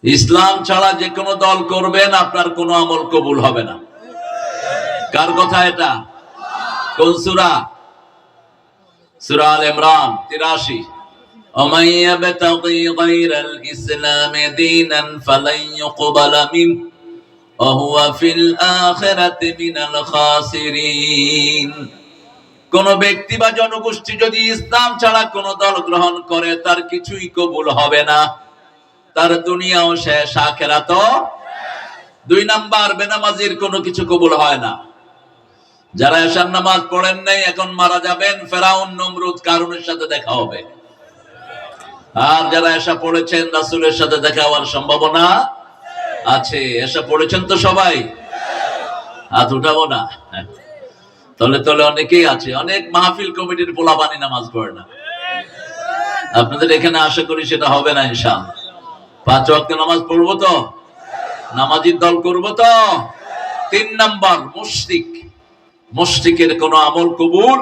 ইসলাম ছাড়া যে কোনো দল করবেন আপনার কোনো আমল কবুল হবে না। কার কথা এটা? কোন সূরা? সূরা আল ইমরান 83। ومن يبتغي غير الإسلام دينا فلن يقبل منه وهو في الآخرة من الخاسرين। কোন ব্যক্তি বা জনগোষ্ঠী যদি ইসলাম ছাড়া কোন দল গ্রহণ করে তার কিছুই কবুল হবে না, তার দুনিয়াও শেষ, আখিরাতও। 2 নাম্বার, বেনামাজির কোনো কিছু কবুল হয় না। যারা এশার নামাজ পড়েন নাই এখন মারা যাবেন, ফেরাউন, নমরুদ, কারুনের সাথে দেখা হবে। আর যারা এশা পড়েছেন রাসূলের সাথে দেখা হওয়ার সম্ভাবনা আছে। এশা পড়েছেন তো সবাই? হাত উঠাবো না? তলে তলে অনেকেই আছে। অনেক মাহফিল কমিটির পোলাপানি নামাজ পড়ে না। আপনাদের এখানে আশা করি সেটা হবে না ইনশাআল্লাহ। 5 ওয়াক্ত নামাজ পড়বো তো? নামাজির দল করবো তো? 3 নাম্বার, মুশরিক। মুশরিকের কোনো আমল কবুল,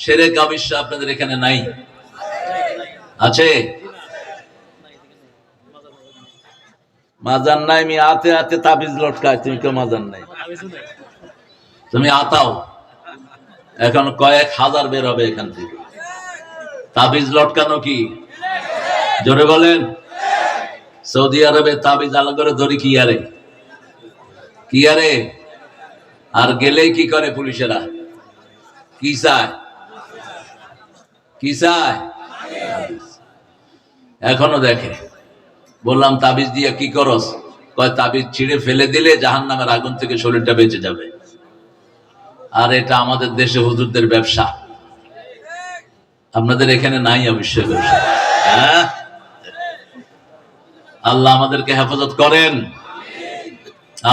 শিরক আবিষ্কার আপনাদের এখানে নাই। আছে? মাজার নাই? আমি হাতে হাতে তাবিজ লটকাই, তুমি কেউ মাজার নাই? তুমি আতাও, এখন কয়েক হাজার বের হবে এখান থেকে। তাবিজ লটকানো কি? জোরে বলেন। সৌদি আরবে তাবিজ আলাদা করে ধরি কি আরে, কি আরে। আর গেলেই কি করে পুলিশেরা? কি চায়? কি চায়? এখনো দেখে। বললাম তাবিজ দিয়ে কি করস? কয় তাবিজ ছিঁড়ে ফেলে দিলে জাহান্নামের আগুন থেকে শরীরটা বেঁচে যাবে। আর এটা আমাদের দেশে হুজুরদের ব্যবসা। আপনাদের এখানে নাই অবশ্যই ব্যবসা। হ্যাঁ, আল্লাহ আমাদেরকে হেফাজত করেন।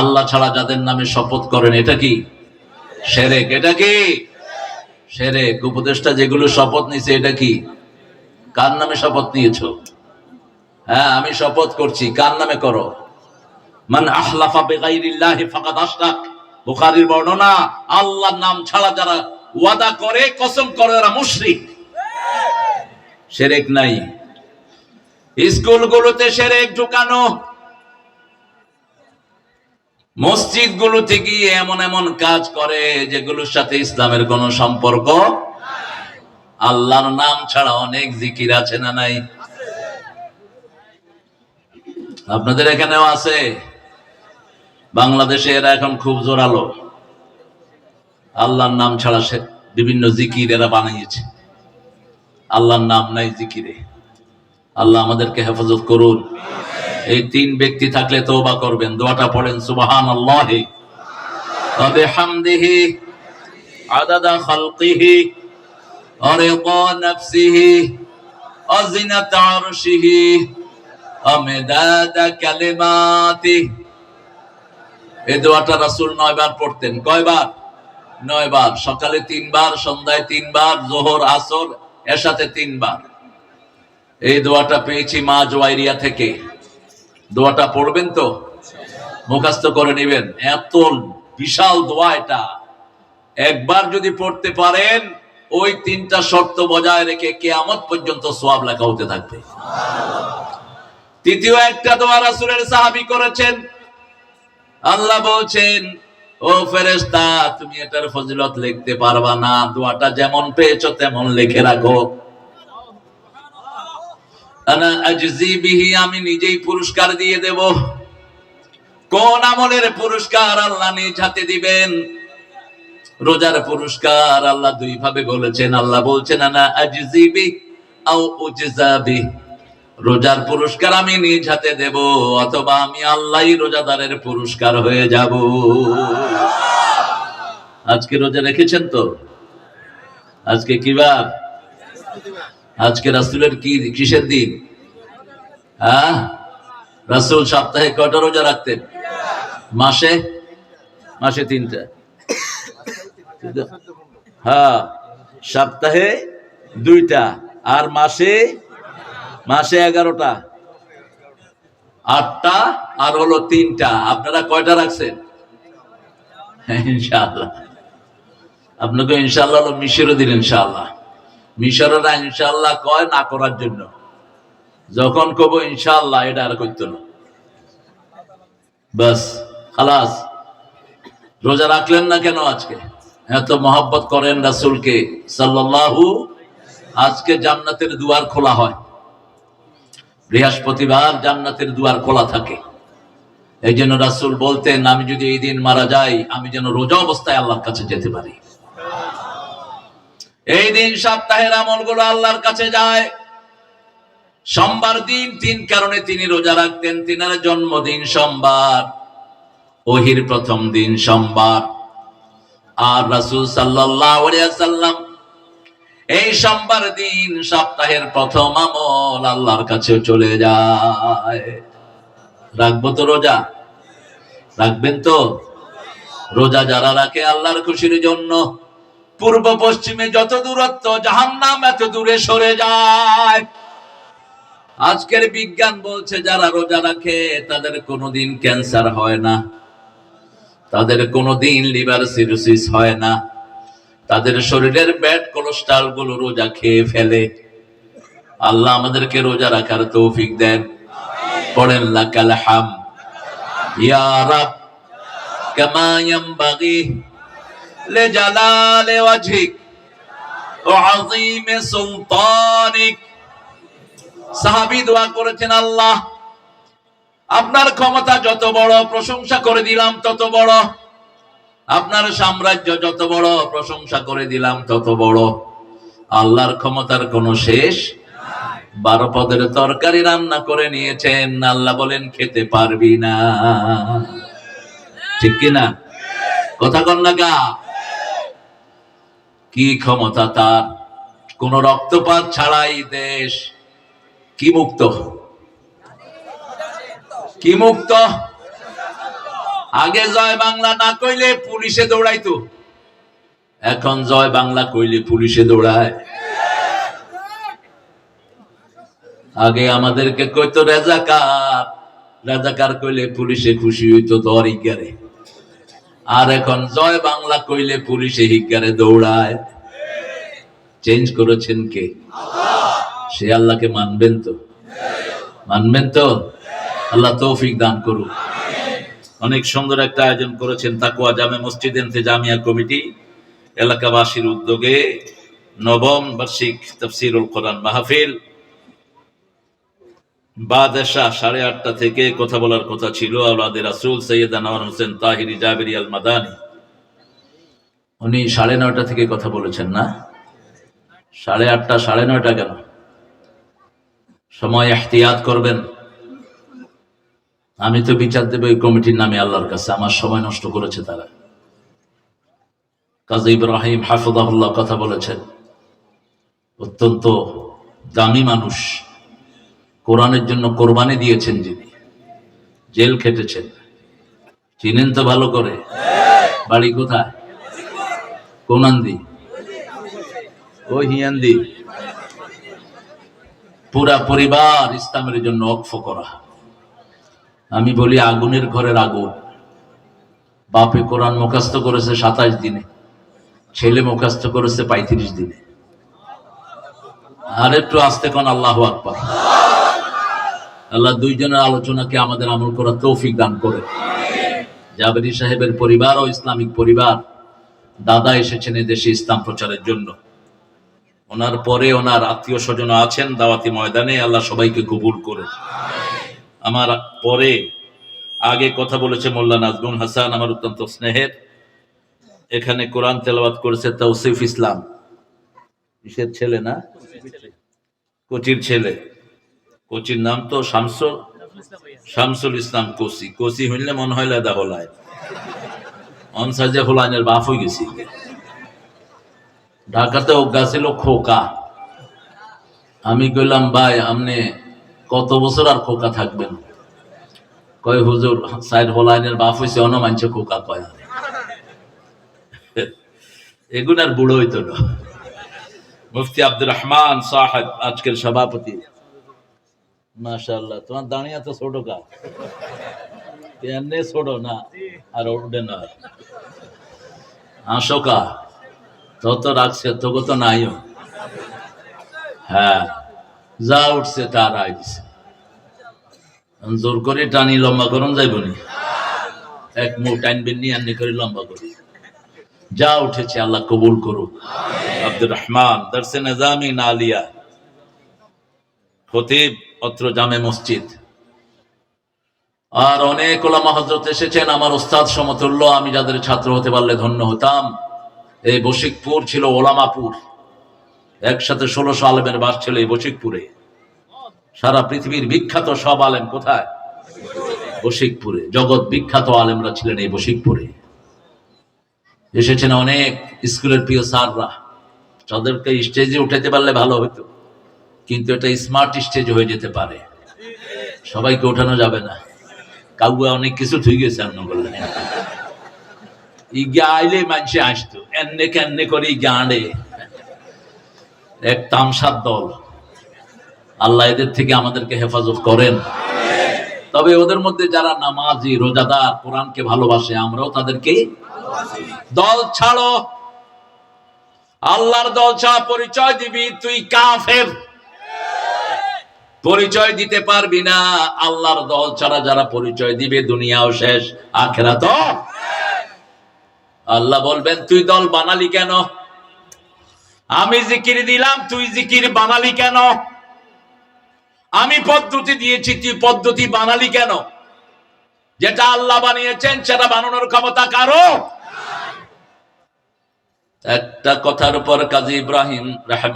আল্লাহ ছাড়া যাদের নামে শপথ করেন, এটা কি? শিরক। এটা কি? শিরক। উপদেষ্টা যেগুলো শপথ নিছে এটা কি? কার নামে শপথ নিয়েছো? হ্যাঁ, আমি শপথ করছি। কার নামে করো? মান আহলাফা বিগাইরিল্লাহি ফাকাদ আশরাক। বুখারীর বর্ণনা। আল্লাহর নাম ছাড়া যারা ওয়াদা করে, কসম করে, ওরা মুশরিক। শিরক নাই। স্কুলগুলোতে শিরক ঢুকানো, মসজিদগুলোতে গিয়ে এমন এমন কাজ করে যেগুলোর সাথে ইসলামের কোনো সম্পর্ক। আল্লাহর নাম ছাড়া অনেক জিকির আছে না নাই? আপনাদের এখানেও আছে। বাংলাদেশে এরা এখন খুব জোরালো। আল্লাহর নাম ছাড়া বিভিন্ন জিকির এরা বানিয়েছে। আল্লাহর নাম নাই জিকিরে। আল্লাহ আমাদেরকে হেফাজত করুন। এই 3 ব্যক্তি থাকলে তওবা করবেন। দোয়াটা পড়েন, সুবহানাল্লাহি ওয়া বিহামদিহি আদাদা খালকিহি ওয়া রিদা নাফসিহি ওয়া জিনাতা আরশিহি ওয়া মিদাদা কালিমাতিহি। এই দোয়াটা রাসূল 9 বার পড়তেন। কয়বার? 9 বার। সকালে 3 বার, সন্ধ্যায় 3 বার, যোহর, আসর, এশাতে 3 বার। এই দোয়াটা পেয়েছি মা জুয়াইরিয়া থেকে। দোয়াটা পড়বেন তো? মুখস্থ করে নেবেন। এত বিশাল দোয়া এটা। একবার যদি পড়তে পারেন, ওই 3টা শর্ত বজায় রেখে কিয়ামত পর্যন্ত সওয়াব লেখা হতে থাকবে। তৃতীয় একটা দোয়া রাসূলের সাহাবী করেছেন। আল্লাহ বলছেন, ও ফেরেশতা, তুমি এটার ফজিলত লিখতে পারবা না, দোয়াটা যেমন পেয়েছো তেমন লিখে রাখো। আনা আজজি বিহি, আমি নিজেই পুরস্কার দিয়ে দেব। কোন আমলের পুরস্কার? আল্লাহ নিজ হাতে দিবেন। রোজার পুরস্কার আল্লাহ 2 ভাবে বলেছেন। আল্লাহ বলছেন আনা আজজি বিহি আও উজজা বিহি, রোজার পুরস্কার আমি নিজ হাতে দেব, অথবা আমি আল্লাহই রোজাদারের পুরস্কার হয়ে যাব। আজকে রোজা রেখেছেন তো? আজকে কি বার? আজকে রাসূলের কি কিসের দিন? হ্যাঁ, রাসূল সপ্তাহে কয়টা রোজা রাখতেন? মাসে? মাসে 3টা। হ্যাঁ, সপ্তাহে 2টা, আর মাসে 11টা। 8টা আর হলো 3টা। আপনারা কয়টা রাখছেন? ইনশাআল্লাহ। আপনাকে ইনশাআল্লাহ মিশরও দিন। ইনশাআল্লাহ মিশররা ইনশাআল্লাহ কয় না করার জন্য। যখন কব ইনশাআল্লাহ, এটা আর করতো না। বাস খালাস। রোজা রাখলেন না কেন আজকে? এত মহব্বত করেন রাসূলকে সাল্লাল্লাহু। আজকে জান্নাতের দুয়ার খোলা হয়, বৃহস্পতিবার জান্নাতের দুয়ার খোলা থাকে। এই জন্য রাসূল বলতেন, আমি যদি এই দিন মারা যাই, আমি যেন রোজা অবস্থায় আল্লাহর কাছে যেতে পারি। এই দিন সপ্তাহের আমলগুলো আল্লাহর কাছে যায়। সোমবার দিন তিন কারণে তিনি রোজা রাখতেন। তিনার জন্মদিন সোমবার, ওহির প্রথম দিন সোমবার, আর রাসূল সাল্লাল্লাহু আলাইহি ওয়াসাল্লাম এই সোমবার দিন সপ্তাহের প্রথম আমল আল্লাহর কাছে চলে যায়। রাখবো তো রোজা? রাখবেন তো? রোজা যারা রাখে আল্লাহর খুশির জন্য, পূর্ব পশ্চিমে যত দূরত্ব, জাহান্নাম এত দূরে সরে যায়। আজকের বিজ্ঞান বলছে যারা রোজা রাখে তাদের কোনোদিন ক্যান্সার হয় না, তাদের কোনোদিন লিভার সিরোসিস হয় না, তাদের শরীরের ব্যাড কোলেস্ট্রল গুলো রোজা খেয়ে ফেলে। আল্লাহ আমাদেরকে রোজা রাখার তৌফিক দেন। পড়েন লাকাল হামদ ইয়া রাব কামা ইয়ানবাগি লিজালালি ওয়াজহিক ওয়া আযীমি সুলতানিক। সাহাবী দোয়া করেছেন, আল্লাহ আপনার ক্ষমতা যত বড়, প্রশংসা করে দিলাম তত বড়। আপনার সাম্রাজ্য যত বড়, প্রশংসা করে দিলাম তত বড়। আল্লাহর ক্ষমতার কোনো শেষ। 12 পদের তরকারি রান্না করে নিয়েছেন, আল্লাহ বলেন খেতে পারবি না। ঠিক কিনা? কথা কন না গা। কি ক্ষমতা তার! কোন রক্তপাত ছাড়াই দেশ কি মুক্ত, কি মুক্ত। আগে জয় বাংলা না কইলে পুলিশে দৌড়াইতো, এখন জয় বাংলা কইলে পুলিশে দৌড়ায়। আগে আমাদেরকে কইতো রাজাকার, রাজাকার কইলে পুলিশে খুশি হইতো ধর হিগারে। আর এখন জয় বাংলা কইলে পুলিশে হিগারে দৌড়ায়। চেঞ্জ করেছেন কে? সে আল্লাহকে মানবেন তো? মানবেন তো? আল্লাহ তৌফিক দান করুন। অনেক সুন্দর একটা আয়োজন করেছেন তাকওয়া জামে মসজিদ ইন্তেজামিয়া কমিটি এলাকাবাসীর উদ্যোগে নবম বার্ষিক তাফসীরুল কোরআন মাহফিল। বাদশা 8:30 থেকে কথা বলার কথা ছিল আওলাদে রাসূল সৈয়দ আনোয়ার হোসেন তাহিরি জাবেরি আল মাদানী। উনি 9:30 থেকে কথা বলেছেন না? 8:30 9:30 কেন? সময় ইহতিয়াত করবেন। আমি তো বিচার দেব এই কমিটির নামে আল্লাহর কাছে, আমার সময় নষ্ট করেছে তারা। কাজী ইব্রাহিম হাফিজাহুল্লাহ কথা বলেছেন, অত্যন্ত দামি মানুষ, কোরআনের জন্য কোরবানি দিয়েছেন যিনি, জেল খেটেছেন, চিনেন তো ভালো করে? বাড়ি কোথায়? কোনান্দি? ও হিয়ান্দি। পুরা পরিবার ইসলামের জন্য ওয়াকফ করা। আমি বলি আগুনের ঘরের আগুন। বাপে কোরআন মুখস্থ করেছে 27 দিনে, ছেলে মুখস্থ করেছে 35 দিনে। আর একটু আস্তে কোন আল্লাহু আকবার। আল্লাহ দুইজনের আলোচনাকে আমাদের আমল করার তৌফিক দান করে। জাবেরি সাহেবের পরিবার ও ইসলামিক পরিবার, দাদা এসেছেন এদেশে ইসলাম প্রচারের জন্য। ওনার পরে ওনার আত্মীয় স্বজন আছেন দাওয়াতি ময়দানে, আল্লাহ সবাইকে কবুল করে। আমার পরে আগে কথা বলেছে মোল্লা নাজমুল হাসান, আমার অত্যন্ত স্নেহের। এখানে কোরআন তেলাওয়াত করেছে তৌসিফ ইসলাম, কিসের ছেলে না, কোচির ছেলে। কোচির নাম তো শামসুল ইসলাম কোসি। কোসি হইলে মনে হয় লেদা হলায় অনসাজে হোলাইনের বাপ হয়ে গেছি। ঢাকাতে অজ্ঞা ছিল খোকা। আমি কইলাম ভাই আপনি কত বছর আর খোকা থাকবেন? কয় হুজুর সাইড হোলাইনের বাপ হয়েছে, অন্য মানছে খোকা কয়। এগুন আর বুড়ো হইতো না। মুফতি আব্দুর রহমান সাহেব আজকের সভাপতি। মাশাআল্লাহ, তোমার দাঁড়িয়ে তো ছোট কা এমনি ছোট না, আর উঠবে না আশোকা তত রাখছে তোকে তো নাইও। হ্যাঁ, যা উঠছে তার আয় দিছে, জোর করে টানি লম্বা করুন যাইবনি। এক মুঠ আনবেন নি আননি করে লম্বা করি যা উঠেছে আল্লাহ কবুল করুক। আব্দুর রহমান দরসে নিজামি নালিয়া খতিব অত্র জামে মসজিদ। আর অনেক ওলামা হযরত এসেছেন, আমার ওস্তাদ সমতুল্য, আমি যাদের ছাত্র হতে পারলে ধন্য হতাম। এই বশিকপুর ছিল ওলামাপুর, একসাথে 1600 আলেমের বাস ছিল এই বশিকপুরে। সারা পৃথিবীর বিখ্যাত সব আলেম কোথায়? বশিকপুরে। জগৎ বিখ্যাত আলেমরা ছিলেন এই বশিকপুরে। এসেছেন অনেক স্কুলের প্রিয় স্যাররা, তাদেরকে স্টেজে উঠাতে পারলে ভালো হতো, কিন্তু এটা স্মার্ট স্টেজ হয়ে যেতে পারে, সবাইকে ওঠানো যাবে না। কাউয়া অনেক কিছু ঠিক গেছে আপনি বললেন ইগা আইলে মানুষে আসতো এনে কেনে করে গাঁড়ে এক তামসার দল। আল্লাহ এদের থেকে আমাদেরকে হেফাজত করেন। তবে ওদের মধ্যে যারা নামাজি, রোজাদার, কোরআনকে ভালোবাসে, আমরাও তাদেরকে দল ছাড়ো। আল্লাহর দল ছাড়া পরিচয় দিবি তুই কাফের, পরিচয় দিতে পারবি না। আল্লাহর দল ছাড়া যারা পরিচয় দিবে দুনিয়াও শেষ, আখিরাতও। আল্লাহ বলবেন তুই দল বানালি কেন? আমি জিকির দিলাম, তুই জিকির বানালি কেন? আমি পদ্ধতি দিয়েছি, তুই পদ্ধতি বানালি কেন? যেটা আল্লাহ বানিয়েছেন সেটা বানানোর ক্ষমতা কারো। একটা কথার উপর কাজী ইব্রাহিম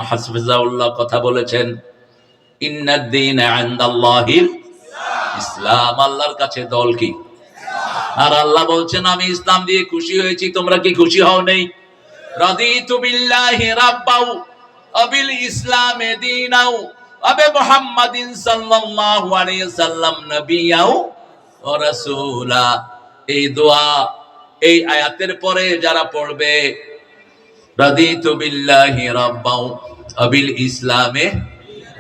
হাফিজাহুল্লাহ কথা বলেছেন, ইন্নাদ-দীনা ইনদাল্লাহিল ইসলাম। আল্লাহর কাছে দল কি? আর আল্লাহ বলছেন আমি ইসলাম দিয়ে খুশি হয়েছি, তোমরা কি খুশি হও নেই? রাদিতু বিল্লাহি রাব্বাও ওয়া বিল ইসলামি দীনাও ওয়া বি মুহাম্মাদিন সাল্লাল্লাহু আলাইহি সাল্লাম নবিয়্যাও ওয়া রাসূলা। এই দোয়া এই আয়াতের পরে যারা পড়বে রাদিতু বিল্লাহি রাব্বাও ওয়া বিল ইসলামি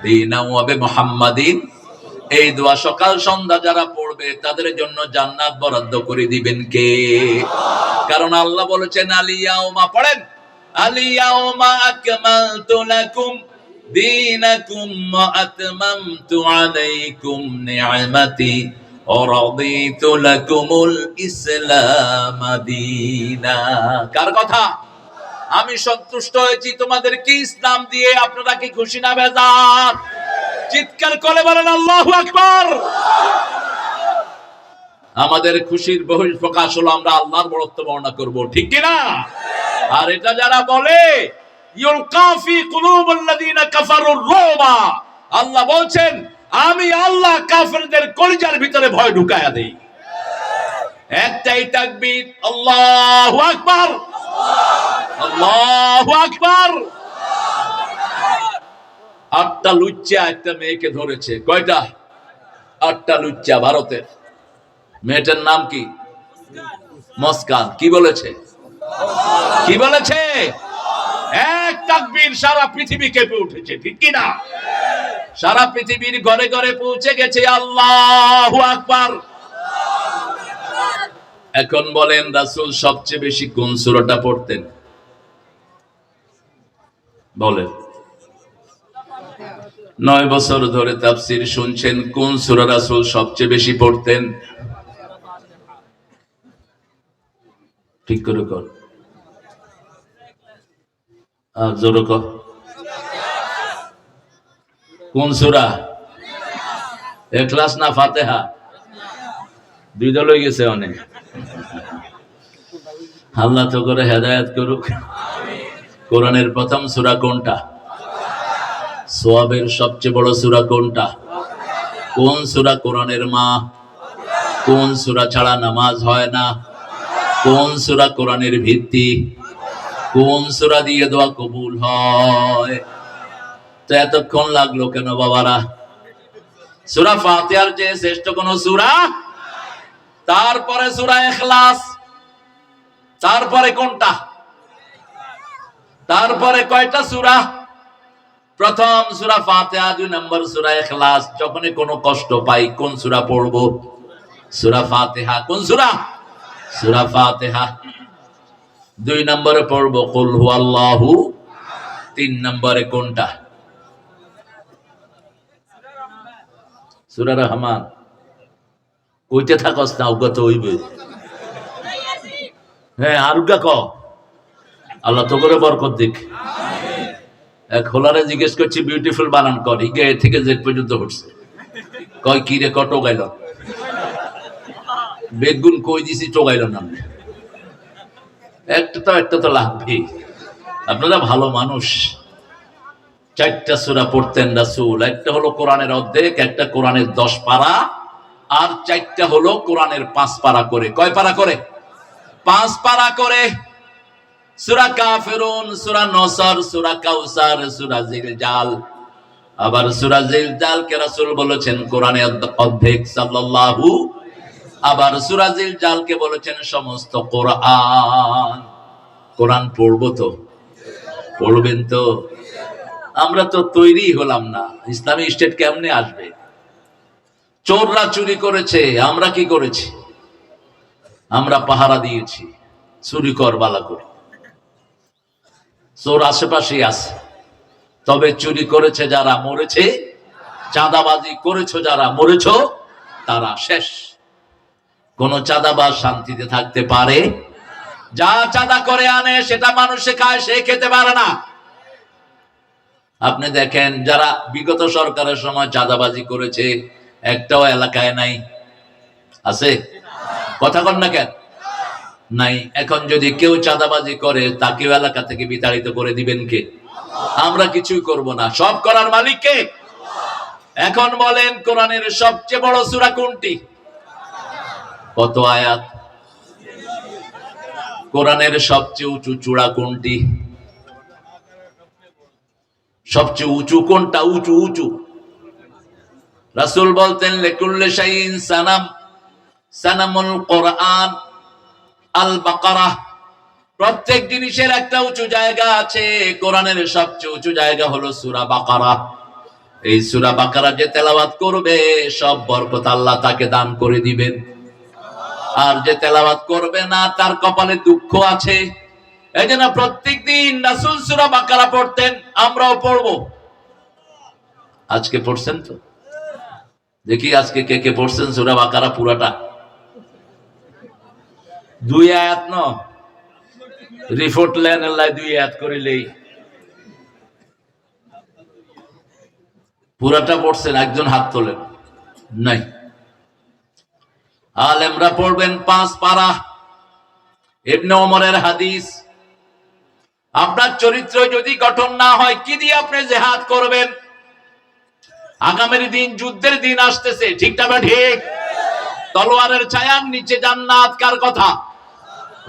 দীনাও ওয়া বি মুহাম্মাদিন, এই দোয়া সকাল সন্ধ্যা যারা পড়বে তাদের জন্য জান্নাত বরাদ্দ করে দিবেন কে? কারণ আল্লাহ বলেছেন আলিয়াউমা, পড়েন, আলিয়াউমা আকমালতু লাকুম দীনাকুম ওয়া আতমামতু আলাইকুম নি'মাতি ওয়া রাদিতু লাকুমুল ইসলাম দীনা। কার কথা? আমি সন্তুষ্ট হয়েছি তোমাদেরকে ইসলাম দিয়ে। আপনারা কি খুশি না বেজার? চিৎকার করে বলেন আল্লাহু আকবার। আমাদের খুশির বহিঃপ্রকাশ হলো আমরা আল্লাহর বড়ত্ব বর্ণনা করব, ঠিক কি না? আর এটা যারা বলে ইউলকা ফি কুলুবিল্লাযিনা কাফারুর রুবা, আল্লাহ বলছেন আমি আল্লাহ কাফেরদের কলিজার ভিতরে ভয় ঢুকায়া দেই। একটাই তাকবীর, আল্লাহু আকবার, আল্লাহু আকবার। 8টা লুচ্চা একটা মেয়েকে ধরেছে। কয়টা? 8টা লুচ্চা ভারতের। মেয়েটার নাম কি? মুস্কান। কি বলেছে? কি বলেছে? এক তাকবীর, সারা পৃথিবী কেঁপে উঠেছে, ঠিক কি না? সারা পৃথিবীর ঘরে ঘরে পৌঁছে গেছে আল্লাহু আকবার। এখন বলেন রাসূল সবচেয়ে বেশি কোন সূরাটা পড়তেন? বলেন। 9 বছর ধরে তাফসীর শুনছেন, কোন সূরা রাসূল সবচেয়ে বেশি পড়তেন? ঠিক করে কর, আর জোরে কর। কোন সূরা? ইখলাস না ফাতিহা? দুই দল হয়ে গেছে অনেক। আল্লাহ তো করে হেদায়েত করুক। কোরআনের প্রথম সূরা কোনটা? সওয়াবের সবচেয়ে বড় সূরা কোনটা? কোন সূরা কোরআনের মা? কোন সূরা ছাড়া নামাজ হয় না? কোন সূরা কোরআনের ভিত্তি? কোন সূরা দিয়ে দোয়া কবুল হয়? তো এতক্ষণ লাগলো কেন বাবারা? সূরা ফাতিহার যে শ্রেষ্ঠ কোন সূরা? তারপরে সূরা ইখলাস, তারপরে কোনটা? তারপরে কয়টা সূরা? প্রথম সূরা ফাতিহা, 2 নম্বর সূরা ইখলাস। যখনই কোনো কষ্ট পাই কোন সূরা পড়বো? সূরা ফাতিহা। কোন সূরা? সূরা ফাতিহা। 2 নম্বরে পড়বো কুল হুয়াল্লাহু। 3 নম্বরে কোনটা? সূরা রহমান। কইতে থাকস না, অজ্ঞাত হইবে। হ্যাঁ আরুগা ক আল্লাহ তো করে বরকত দিক। এক হোলারে জিজ্ঞেস করছি বিউটিফুল বানান কর, ইগে থেকে জেড পর্যন্ত উঠছে, কয় কি রে কত গাইল বেগুন কই দিছি টোগাইল না, একটা তো লাগবে। আপনারা ভালো মানুষ। 4টা সূরা পড়তেন রাসূল, একটা হলো কোরআনের অর্ধেক, একটা কোরআনের 10 পারা, আর 4টা হলো কোরআনের 5 পারা করে। কয় পারা করে? 5 পারা করে। সূরা কাফিরুন, সূরা নসর, সূরা কাউসার, সূরা জিলজাল। আবার সূরা জিলজাল কে রাসূল বলেছেন কোরআনের অর্ধেক সাল্লাল্লাহু, আবার সূরা জিলজাল কে বলেছেন সমস্ত কোরআন। কোরআন পড়বো তো? পড়বেন তো? আমরা তো তৈরি হলাম না। ইসলামী স্টেট কেমনে আসবে? চোররা চুরি করেছে, আমরা কি করেছি? আমরা পাহারা দিয়েছি, চুরি কর বালা করে। চোর আশেপাশেই আছে, তবে চুরি করেছে যারা মরেছে, চাঁদাবাজি করেছো যারা মরেছ তারা শেষ। কোন চাঁদাবাজ শান্তিতে থাকতে পারে? যা চাঁদা করে আনে সেটা মানুষে খায়, সে খেতে পারে না। আপনি দেখেন যারা বিগত সরকারের সময় চাঁদাবাজি করেছে, একটাও এলাকায় নাই। আছে? কথা কন না কেন? নাই। এখন যদি কেউ চাঁদাবাজি করে তাকেও এলাকা থেকে বিতাড়িত করে দিবেন কে? আমরা কিছুই করব না, সব করার মালিক কে? এখন বলেন কোরআনের সবচেয়ে বড় সূরা কোনটি? কত আয়াত? কোরআনের সবচেয়ে উঁচু চূড়া কোনটি? সবচেয়ে উঁচু কোনটা? উঁচু উঁচু। রাসূল বলতেন লিকুল্লি শাইইন সানাম, সানামুল কোরআন আল বাকারাহ। প্রত্যেক জিনিসের একটা উঁচু জায়গা আছে, কোরআনের সবচেয়ে উঁচু জায়গা হলো সূরা বাকারা। এই সূরা বাকারা যে তেলাওয়াত করবে সব বরকত আল্লাহ তাকে দান করে দিবেন, আর যে তেলাওয়াত করবে না তার কপালে দুঃখ আছে। এই জন্য প্রত্যেকদিন রাসূল সূরা বাকারা পড়তেন, আমরাও পড়বো। আজকে পড়ছেন তো? দেখি আজকে কে কে পড়ছেন সূরা বাকারা পুরাটা? 2 আয়াত ন রিপোর্ট লেন, আল্লাহ 2 আয়াত করিলেই পুরাটা পড়ছেন। একজন হাত তোলেন নাই। আলেমরা পড়বেন 5 পারা। ইবনে ওমরের হাদিস, আপনার চরিত্র যদি গঠন না হয় কি দিয়ে আপনি জিহাদ করবেন? আগামীর দিন, যুদ্ধের দিন আসতেছে, ঠিক না ঠিক? তলোয়ারের ছায়ার নিচে জান্নাত কার কথা?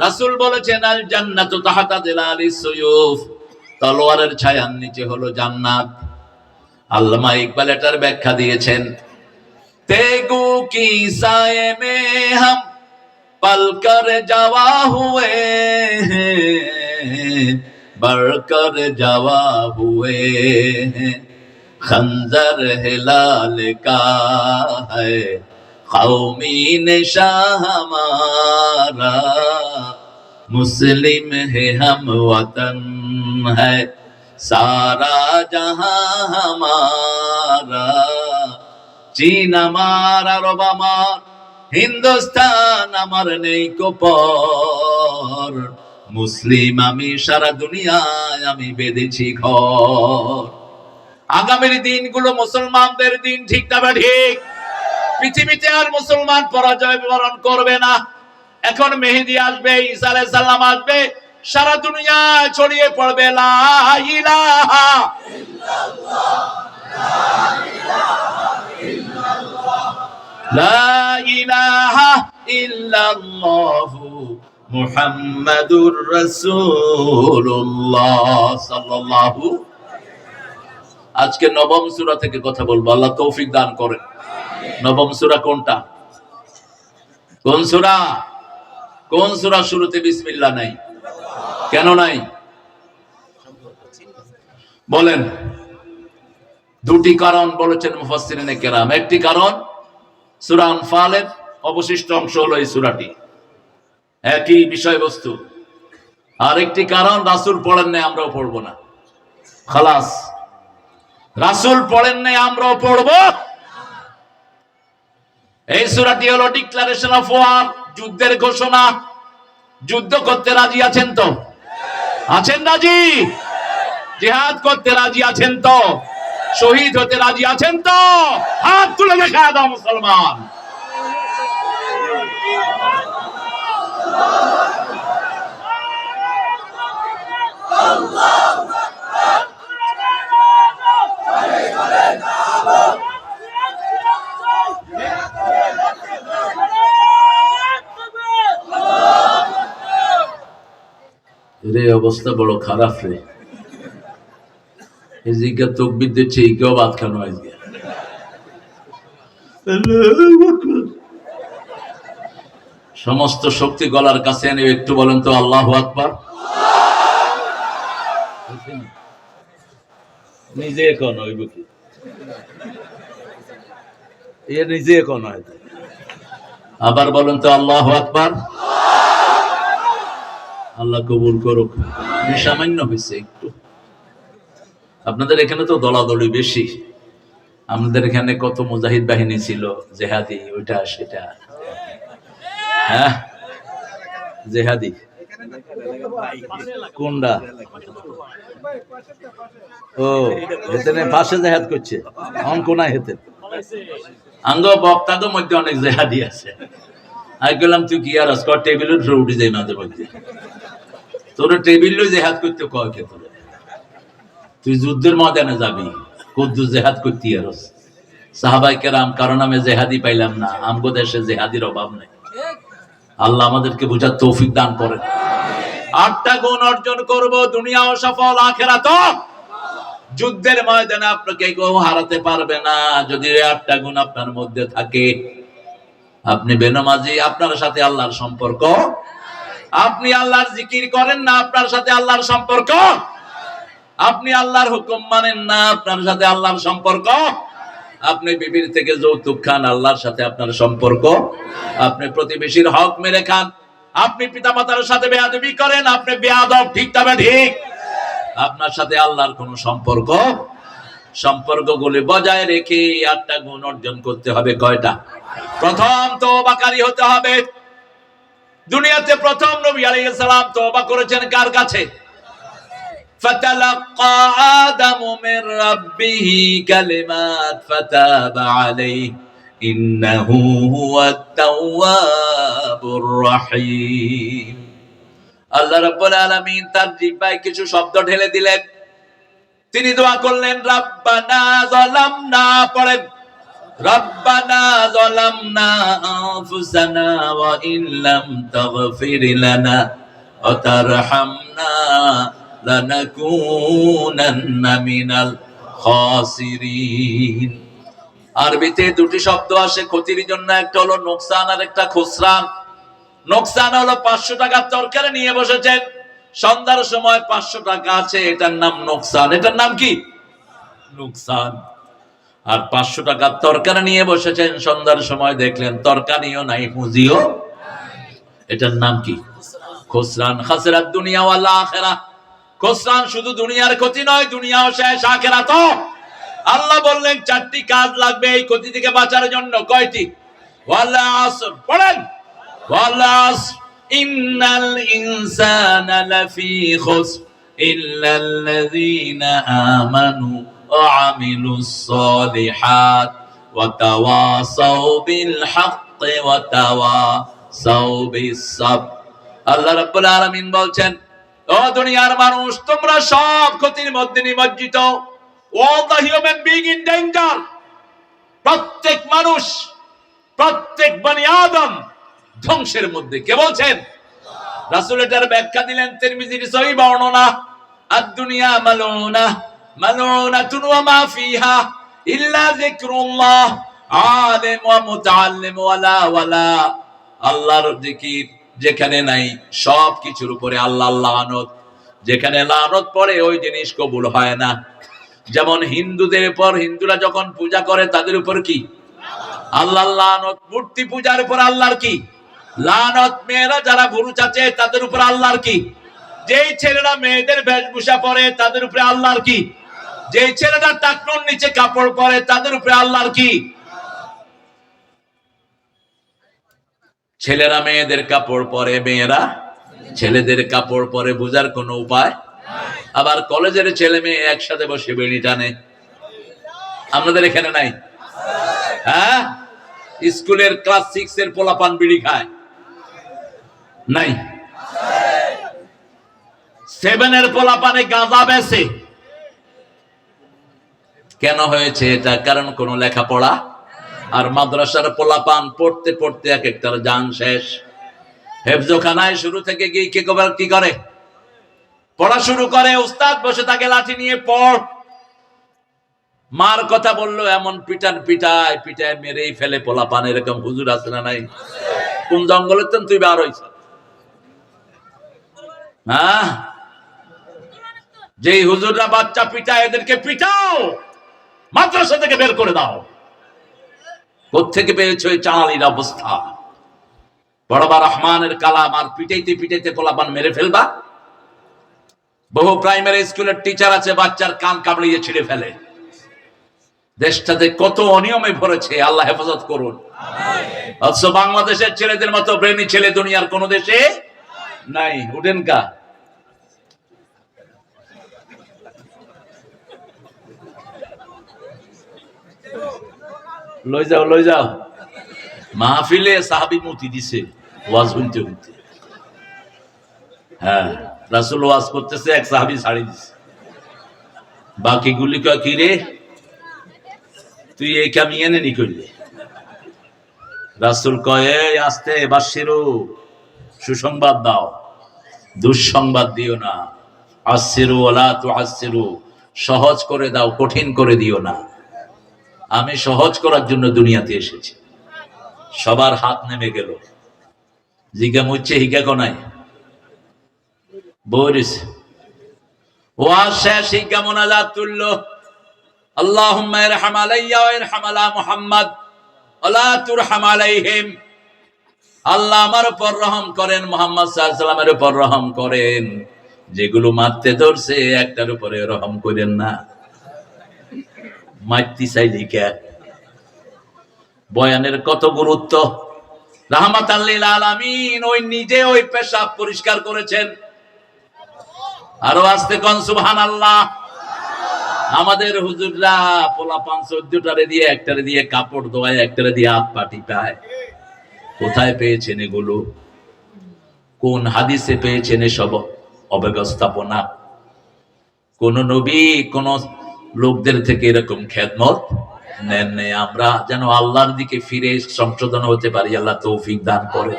রাসূল বলেছেন আল জান্নাতু তাহতা যিলালিস সুয়ুফ, তলোয়ারের ছায়ার নিচে হলো জান্নাত। আল্লামা ইকবাল এটার ব্যাখ্যা দিয়েছেন, তেগু কি সায়ে মে হাম পলকর যাওয়া হুয়ে, বরকর যাওয়া হুয়ে, খঞ্জর হিলাল কা है कौमी निशा हमारा, मुस्लिम है हम वतन है सारा जहां हमारा, चीन हमारा रब আমার, হিন্দুস্তান আমার নেই কোপর, মুসলিম আমি সারা দুনিয়ায় আমি বেঁধেছি ঘর। আগামীর দিনগুলো মুসলমানদের দিন, ঠিক না ঠিক? পৃথিবীতে আর মুসলমান পরাজয় বরণ করবে না। এখন মেহেদী আসবে, ঈসা আলাইহিস সালাম আসবে, সারা দুনিয়ায় ছড়িয়ে পড়বে লা ইলাহা ইল্লাল্লাহ, লা ইলাহা ইল্লাল্লাহ মুহাম্মাদুর রাসূলুল্লাহ সাল্লাল্লাহু। আজকে নবম সূরা থেকে কথা বলবো, আল্লাহ তৌফিক দান করেন। নবম সূরা কোনটা? কোন সূরা? কোন সূরা শুরুতে বিসমিল্লাহ নাই? কেন নাই বলেন? 2টি কারণ বলেছেন মুফাসসিরিনে কেরাম। একটি কারণ সূরা আনফালের অবশিষ্ট অংশ হলো এই সূরাটি, একই বিষয়বস্তু। আর একটি কারণ রাসূল পড়েন নাই, আমরাও পড়বো না। খালাস, রাসূল পড়েন নাই, আমরাও পড়বো। এই সূরাটি হলো ডিক্লারেশন অফ ওয়ার, যুদ্ধের ঘোষণা। যুদ্ধ করতে রাজি আছেন তো? আছেন রাজি? জিহাদ করতে রাজি আছেন তো? শহীদ হতে রাজি আছেন তো? হাত তুলে দেখা দাও মুসলমান। রে অবস্থা বড় খারাপ রে। এই জিজ্ঞা তকবির দিচ্ছে, এই কেউ ভাত খানো আজকে। সমস্ত শক্তি গলার কাছে এনে একটু বলেন তো আল্লাহু আকবার। নিজে এখন হইব কি? এ নিজে এখন হয়। আবার বলেন তো আল্লাহু আকবার। আল্লাহ কবুল করুক। সামান্য হয়েছে একটু। আপনাদের এখানে তো দলাদলি বেশি। আমাদের এখানে কত মুজাহিদ বাহিনী ছিল, জেহাদি, ওইটা সেটা। হ্যাঁ, জেহাদি কোনটা? ও হেতেনে পাশে জেহাদ করছে, এখন কোনায় হেতেন আঙ্গ বক্তাদের মধ্যে অনেক জেহাদি আছে। আমি বললাম তুই কি আর টেবিলের উপরে উঠে যাই মাঝে মধ্যে, তোর টেবিল জেহাদ করতে কয় কে? তোর তুই যুদ্ধের ময়দানে যাবি, কুদ্দুস জেহাদ করতে আর সাহাবাই কেরাম কারণ আমি জেহাদি পাইলাম না। আমগো দেশে জেহাদির অভাব নেই। আল্লাহ আমাদেরকে বুঝার তৌফিক দান করেন। 8টা গুণ অর্জন করব, দুনিয়াও সফল, আখিরাতও। যুদ্ধের ময়দানে আপনাকে কেউ হারাতে পারবে না যদি 8টা গুণ আপনার মধ্যে থাকে। আপনি বেনামাজি, আপনার সাথে আল্লাহর সম্পর্ক। আপনি আল্লাহর জিকির করেন না, আপনার সাথে আল্লাহর সম্পর্ক। আপনি আল্লাহর হুকুম মানেন না, আপনার সাথে আল্লাহর সম্পর্ক। আপনি বিবির থেকে যৌতুক খান, আল্লাহর সাথে আপনার সম্পর্ক। আপনি প্রতিবেশীর হক মেরে খান, আপনি পিতামাতার সাথে বেয়াদবি করেন, আপনি বেয়াদব, ঠিক তবে ঠিক। আপনার সাথে আল্লাহর কোন সম্পর্ক। সম্পর্কগুলি বজায় রেখে 8টা গুণ অর্জন করতে হবে। কয়টা? প্রথম, তওবাকারী হতে হবে। দুনিয়াতে প্রথম নবী আলাইহিস সালাম তওবা করেছেন কার কাছে? ফাতালাক্কা আদামু মির রাব্বিহি কালিমাত ফাতাবা আলাইহি ইন্নাহু হুয়াত তাওয়াবুর রহিম। আল্লাহ রাব্বুল আলামিন তার জিহ্বায় কিছু শব্দ ঢেলে দিলেন। তিনি দোয়া করলেন, রাব্বানা যালামনা, পড়েন, রাব্বানা যালামনা আনফুসানা ওয়া ইল্লাম তাগফির লানা ওয়া তারহামনা লানাকুনান্না মিনাল খাসিরিন। আরবিতে দুটি শব্দ আসে ক্ষতির জন্য, একটা হলো নোকসান আর একটা খুসরান। নোকসান হলো 500 টাকার তরকারি নিয়ে বসেছেন, সন্ধ্যার সময় 500 টাকা আছে, এটার নাম নোকসান। এটার নাম কি? নোকসান। আর 500 টাকার তরকারি নিয়ে বসেছেন, সন্ধ্যার সময় দেখলেন তরকারিও নাই, পুঁজিও, এটার নাম কি? খুসরান। খাসরাত দুনিয়া ওয়াল আখিরাহ। খুসরান শুধু দুনিয়ার ক্ষতি নয়, দুনিয়াও শেষ, আখিরাতও। আল্লাহ বললেন 4টি কাজ লাগবে এই ক্ষতি থেকে বাঁচার জন্য। কয়টি? ওয়াল আসর, পড়েন, ওয়াল আসর ইন্নাল ইনসানা লাফি খুসর ইল্লাল্লাযীনা আমানু ওয়া আমিলুস সালিহাত ওয়া তাওয়াসাউ বিল হাক্কি ওয়া তাওয়াসাউ বিস সাবর। আল্লাহ রাব্বুল আলামিন বলছেন, ও দুনিয়ার মানুষ, তোমরা সব ক্ষতির মধ্যে নিমজ্জিত। All the human being in danger. প্রত্যেক মানুষ, প্রত্যেক বনি আদম ধ্বংসের মধ্যে। কে বলছেন? রাসূল এটার ব্যাখ্যা দিলেন তিরমিজির সহিহ বর্ণনা, আদ-দুনিয়া মালউনা মালউনাতুন ওয়া মা ফিহা ইল্লা যিকরুল্লাহ আলিম ওয়া মুতাআল্লিম ওয়ালা ওয়ালা। আল্লাহর জিকির যেখানে নাই, সব কিছুর উপরে আল্লাহর লানত। যেখানে লানত পড়ে ওই জিনিস কবুল হয় না। যেমন হিন্দুদের উপর, হিন্দুরা যখন পূজা করে তাদের উপর কি? আল্লাহর লানত। মূর্তি পূজার উপর আল্লাহর কি? লানত। মেয়েরা যারা ভুরু চাচে তাদের উপর আল্লাহর কি? যেই ছেলেরা মেয়েদের বেশভূষা পরে তাদের উপরে আল্লাহর কি? যেই ছেলেরা টাকনোর নিচে কাপড় পরে তাদের উপরে আল্লাহর কি? ছেলেরা মেয়েদের কাপড় পরে, মেয়েরা ছেলেদের কাপড় পরে বোঝার কোনো উপায়? আবার কলেজের ছেলে মেয়ে একসাথে বসে বিড়ি টানে, আপনাদের এখানে নাই? হ্যাঁ, স্কুলের ক্লাস 6 এর পোলাপান বিড়ি খায় নাই? 7 এর পোলাপানে গাঁজা বেচে। কেন হয়েছে এটা? কারণ কোন লেখাপড়া। আর মাদ্রাসার পোলাপান পড়তে পড়তে এক একটার জান শেষ। হেফজোখানায় শুরু থেকে গিয়ে কি করে? পড়া শুরু করে, উস্তাদ বসে থাকে লাঠি নিয়ে, পড়। মার কথা বললো এমন পিটায় পিটায় মেরেই ফেলে পোলাপান। এরকম হুজুর আছে না নাই? কোন জঙ্গলের তো তুই বার হইছ? হ্যাঁ, যেই হুজুররা বাচ্চা পিটায় এদেরকে পিটাও, মাদ্রাসা থেকে বের করে দাও। কোত্থেকে পেয়েছো এই চালালির অবস্থা? বড়বা রহমানের কালাম আর পিটাইতে পিটাইতে পোলাপান মেরে ফেলবা। বহু প্রাইমারি স্কুলের টিচার আছে বাচ্চার কান কামড়িয়ে ছিঁড়ে ফেলে। দেশটাতে কত অনিয়মে ভরেছে, আল্লাহ হেফাজত করুন। অথচ বাংলাদেশের ছেলেদের মতো ব্রেনি ছেলে দুনিয়ার কোন দেশে নাই। উঠেন কা লই যাও মাহফিলে সাহাবী মুতি দিছে ওয়াজ হইতে হইতে। হ্যাঁ, রাসূল ওয়াজ করতেছে, এক সাহাবী ছাড়ি দিছে। বাকি গুলি কয় কি রে, তুই এই কামিয়ানে নি করলি? রাসূল কয় এই আস্তে, বাশিরু, সুসংবাদ দাও, দুঃসংবাদ দিও না। আসিরু ওয়ালা তুআসিরু, সহজ করে দাও, কঠিন করে দিও না। আমি সহজ করার জন্য দুনিয়াতে এসেছি। সবার হাত নেমে গেল। জিজ্ঞা মুচ্ছে হিগা কোনায় বরিস ওয়াজ শেষ, হিগা মোনাজাত তুলল। আল্লাহুম্মা ইরহাম আলাইয়া ওয়া ইরহাম আলা মুহাম্মাদ ওয়া লা তুরহাম আলাইহিম। আল্লাহ আমার উপর রহম করেন, মুহাম্মদ সাল্লাল্লাহু আলাইহি ওয়াসাল্লামের উপর রহম করেন। যেগুলো মারতে ধরছে একটার উপরে রহম করেন না। মারতে চাইলি কে? বয়ানের কত গুরুত্ব। রাহমাতাল লিল আলামিন ওই নিজে ওই পেশাব পরিষ্কার করেছেন। আরো আস্তে কোন সুবহানাল্লাহ। আমাদের হুজুররা পোলাপান 14টারে দিয়ে একটারে দিয়ে কাপড় ধোয়, একটারে দিয়ে হাত পাটি পায়। কোথায় পেয়েছেন এগুলো? কোন হাদিসে পেয়েছেন এসব অব্যবস্থাপনা? কোন নবী কোন লোকদের থেকে এরকম খেদমত নেন নেই। আমরা যেন আল্লাহর দিকে ফিরে সংশোধন হতে পারি, আল্লাহ তৌফিক দান করে।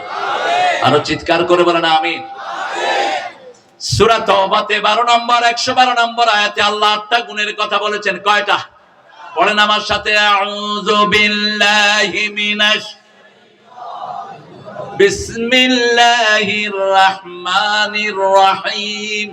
আরো চিৎকার করে বলেন আমিন। সূরা তাওবাতে 12 নম্বর 112 নম্বর আয়াতে আল্লাহ 8টা গুণের কথা বলেছেন। কয়টা? পড়েন আমার সাথে, আউযু বিল্লাহি মিনাশ বিসমিল্লাহির রাহমানির রাহিম।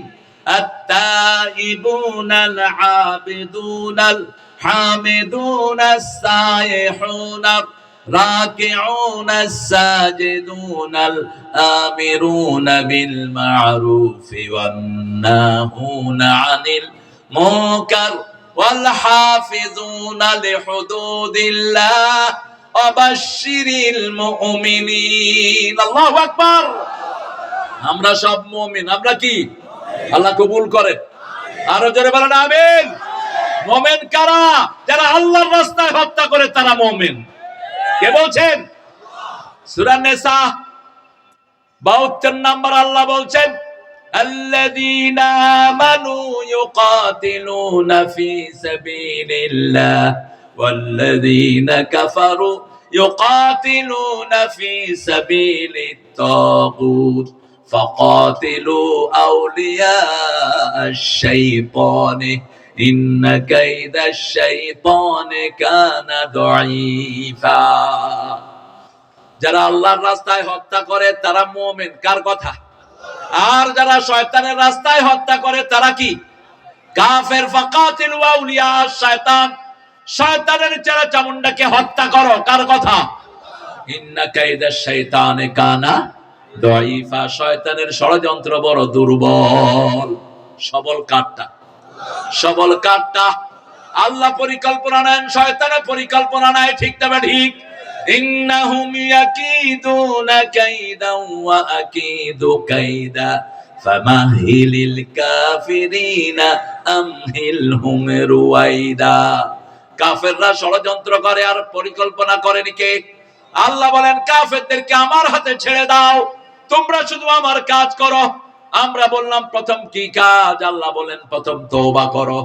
التائبون العابدون الحامدون السائحون الراكعون الساجدون الآمرون بالمعروف والناهون عن المنكر والحافظون لحدود الله وبشر المؤمنين। আল্লাহু আকবার। আমরা সব মুমিন। আমরা কি? আল্লাহ কবুল করেন। আরো জোরে বলেন আমিন। মুমিন কারা? যারা আল্লাহর রাস্তায় হত্যা করে তারা মুমিন। কে বলছেন? সূরা নিসা 72 নম্বর আল্লাহ বলছেন, আল্লাযীনা আমানু ইউকাতিলুনা ফি সাবিলিল্লাহ ওয়াল্লাযীনা কাফারু ইউকাতিলুনা ফি সাবিলিত তাগুত فقاتلوا أولياء الشيطان إن كيد الشيطان كان ضعيفا। যারা আল্লাহর রাস্তায় হত্যা করে তারা মুমিন। কার কথা? আর যারা শয়তানের রাস্তায় হত্যা করে তারা কি? কাফের। ফাকাতিলু আউলিয়া আশ-শায়তান, শয়তানের চেলা চামুন্ডাকে হত্যা করো। কার কথা? ইন্না কাইদাশ শাইতানে কানা দাইফা, শয়তানের ষড়যন্ত্র বড় দুর্বল। সবল কাটটা, সবল কাটটা। আল্লাহ পরিকল্পনা নেন, শয়তানের পরিকল্পনা নাই। ঠিক না ঠিক? ইন্নাহুম ইয়াকিদুনা কাইদা ওয়া আকিদু কাইদা ফামাহিলিল কাফিরিনা আমহিলহুম রুয়াইদা। কাফেররা ষড়যন্ত্র করে আর পরিকল্পনা করেন কে? আল্লাহ বলেন কাফেরদেরকে আমার হাতে ছেড়ে দাও, তোমরা শুধু আমার কাজ করো। আমরা বললাম প্রথম কি কাজ? আল্লাহ বলেন প্রথম তওবা করো।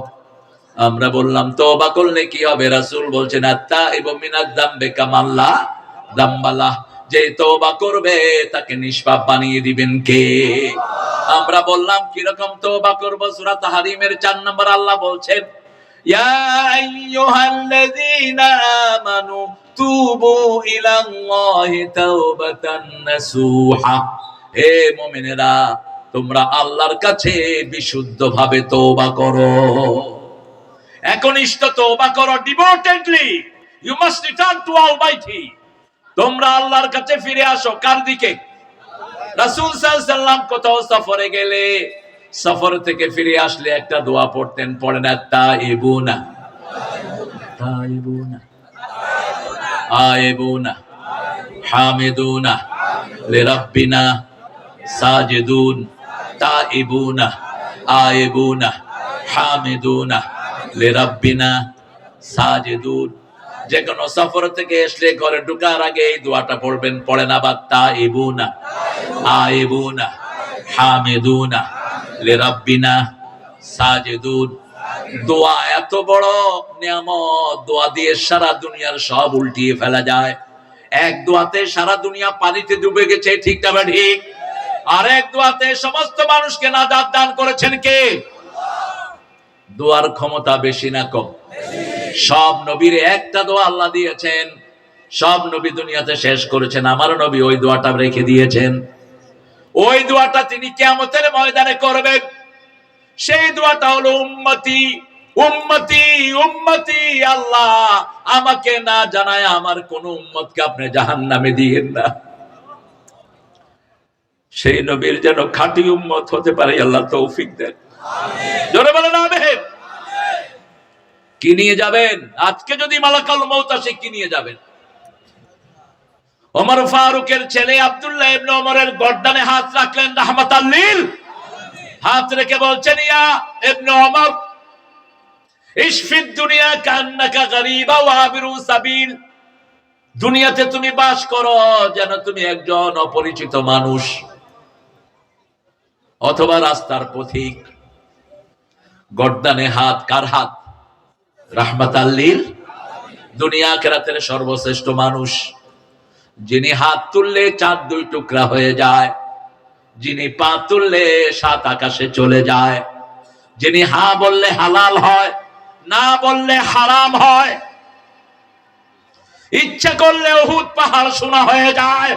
আমরা বললাম তওবা করলে কি হবে? রাসূল বলছেন আত্তাইবু মিনাজ যামবি কামাল্লা যামবালা, যে তওবা করবে তাকে নিষ্পাপ বানিয়ে দিবেন কে? আমরা বললাম কি রকম তওবা করব? সূরা তাহরিমের 4 নম্বর আল্লাহ বলছেন ইয়া আইয়ুহাল্লাযীনা আমানু তুবু ইলাল্লাহি তাওবাতান নাসুহা। হে মুমিনেরা, তোমরা আল্লাহর কাছে বিশুদ্ধভাবে তওবা করো, একনিষ্ঠ তওবা করো, devotedly. You must return to almighty. তোমরা আল্লাহর কাছে ফিরে আসো। কার দিকে? রাসূল সাল্লাল্লাহু আলাইহি সাল্লাম কোথাও সফরে গেলে, সফর থেকে ফিরে আসলে একটা দোয়া পড়তেন, পড়েন তাইবুনা তাইবুনা আইবুনা হামিদুনা লিরাব্বিনা সাজিদুন তাইবুনা আইবুনা হামিদুনা লিরাব্বিনা সাজিদুন। যে কোনো সফর থেকে আসলে ঘরে ঢোকার আগে এই দোয়াটা পড়বেন, পড়েন আবার তাইবুনা আইবুনা হামিদুনা লিরাব্বিনা সাজিদুন। দোয়া এত বড় নিয়ামত, দোয়া দিয়ে সারা দুনিয়ার সব উল্টিয়ে ফেলা যায়। এক দোয়াতে সারা দুনিয়া পানিতে ডুবে গেছে, ঠিক না ঠিক? আর এক দোয়াতে সমস্ত মানুষকে নাজাত দান করেছেন কে? দোয়ার ক্ষমতা বেশি না কম? সব নবীর একটা দোয়া আল্লাহ দিয়েছেন, সব নবী দুনিয়াতে শেষ করেছেন, আমার নবী ওই দোয়াটা রেখে দিয়েছেন। ওই দোয়াটা তিনি কিয়ামতের ময়দানে করবেন। সেই দোয়াটা হলো উম্মতি উম্মতি উম্মতি, আল্লাহ আমাকে না জানায় আমার কোন উম্মতকে আপনি জাহান্নামে দিয়েন না। সেই নবীর যেন খাঁটি উম্মত হতে পারে আল্লাহ তৌফিক দেন। জোরে বলেন আমিন। কি নিয়ে যাবেন? আজকে যদি মালাকুল মউত আসে কি নিয়ে যাবেন? ওমর ফারুকের ছেলে আব্দুল্লাহ ইবনে ওমরের গর্দানে হাত রাখলেন রাহমাতাল লিল। হাত রেখে বলছেন ইয়া ইবনে ওমর ইশফিদ দুনিয়া কান্নাকা গরীবা ওয়া আবিরু সাবিল। দুনিয়াতে তুমি বাস করো যেন তুমি একজন অপরিচিত মানুষ অথবা রাস্তার পথিক। গর্দানে হাত, কার হাত? রাহমাতাল লিল, দুনিয়া আখিরাতের সর্বশ্রেষ্ঠ মানুষ, যিনি হাত তুললে চাঁদ দুই টুকরা হয়ে যায়, যিনি পা তুললে সাত আকাশে চলে যায়, যিনি হা বললে হালাল হয়, না বললে হারাম হয়, ইচ্ছা করলে উহুদ পাহাড় সোনা হয়ে যায়।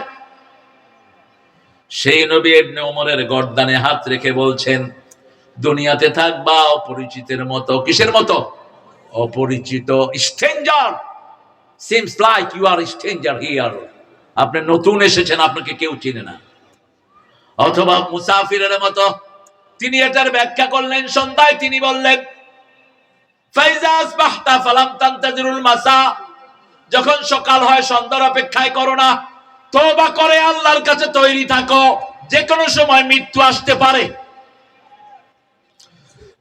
সেই নবী ইবনে ওমরের গর্দানে হাত রেখে বলছেন দুনিয়াতে থাকবা অপরিচিতের মতো। কিসের মতো? অপরিচিত। Stranger, seems like you are stranger here. আপনি নতুন এসেছেন, আপনাকে কেউ চিনে না। অথবা মুসাফিরের মতো। তিনি এটার ব্যাখ্যা করলেন সন্ধ্যায়, তিনি বললেন ফাইজা আসবাহতা ফালাম তানতাজিরুল মাসা, যখন সকাল হয় সন্ধ্যার অপেক্ষায় করো না, তওবা করে আল্লাহর কাছে তৈরি থাকো, যে কোনো সময় মৃত্যু আসতে পারে।